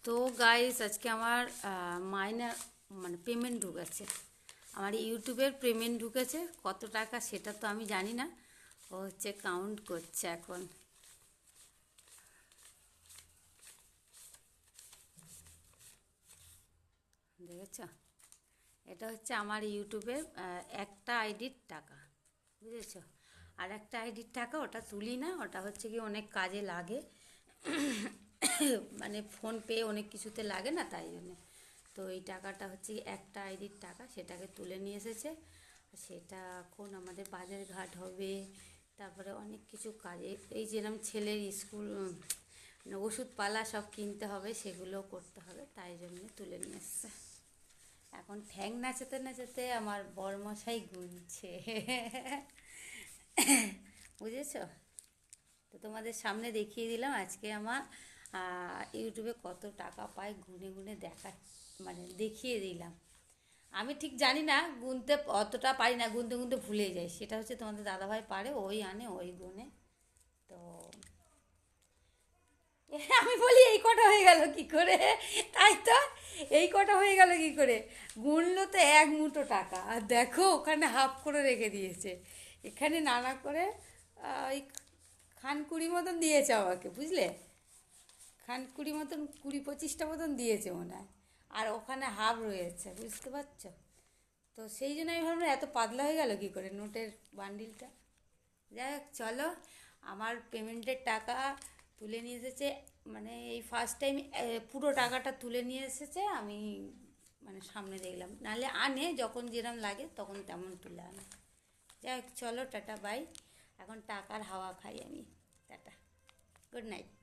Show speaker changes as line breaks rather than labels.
তো গাইস আজকে আমার মাইনে মানে পেমেন্ট ঢুকেছে। আমার ইউটিউবের পেমেন্ট ঢুকেছে, কত টাকা সেটা তো আমি জানি না। ও হচ্ছে কাউন্ট করছে এখন। দেখেছ, এটা হচ্ছে আমার ইউটিউবের একটা আইডির টাকা, বুঝেছ। আর একটা আইডির টাকা ওটা তুলি না, ওটা হচ্ছে কি অনেক কাজে লাগে। মানে ফোনপে অনেক কিছুতে লাগে না, তাই জন্যে। তো এই টাকাটা হচ্ছে একটা আইডির টাকা, সেটাকে তুলে নিয়ে এসেছে। সেটা এখন আমাদের বাজার ঘাট হবে, তারপরে অনেক কিছু কাজে, এই যেরকম ছেলের স্কুল মানে ওষুধপালা সব কিনতে হবে, সেগুলো করতে হবে, তাই জন্যে তুলে নিয়ে এসছে। এখন ঠ্যাং নাচাতে নাচাতে আমার বড়মশাই গুনছে। বুঝেছ। তো তোমাদের সামনে দেখিয়ে দিলাম আজকে আমার ইউটিউবে কত টাকা পায়, গুনে গুনে দেখা মানে দেখিয়ে দিলাম। আমি ঠিক জানি না গুনতে, অতটা পারি না, গুনতে গুনতে ভুলে যাই। সেটা হচ্ছে তোমাদের দাদাভাই পারে, ওই আনে ওই গুনে। তো আমি বলি এই কটা হয়ে গেল কি করে, তাই তো। এই কটা হয়ে গেল কি করে, গুনলো তো এক মুঠো টাকা, আর দেখো ওখানে হাফ করে রেখে দিয়েছে। এখানে নানা করে ওই খানকুড়ি মতন দিয়েছে আমাকে, বুঝলে। খানকুড়ি মতন 20-25টা মতন দিয়েছে মনে হয়। আর ওখানে হাফ রয়েছে, বুঝতে পারছো। তো সেই জন্য আমি ভাবলাম এত পাতলা হয়ে গেল কী করে নোটের বান্ডিলটা। যাই হোক, চলো। আমার পেমেন্টের টাকা তুলে নিয়ে এসেছে, মানে এই ফার্স্ট টাইম পুরো টাকাটা তুলে নিয়ে এসেছে। আমি মানে সামনে দেখলাম, নাহলে আনে যখন যেরম লাগে তখন তেমন তুলে আনে। যাই হোক, চলো, টাটা বাই। এখন টাকার হাওয়া খাই আমি। Tata, good night.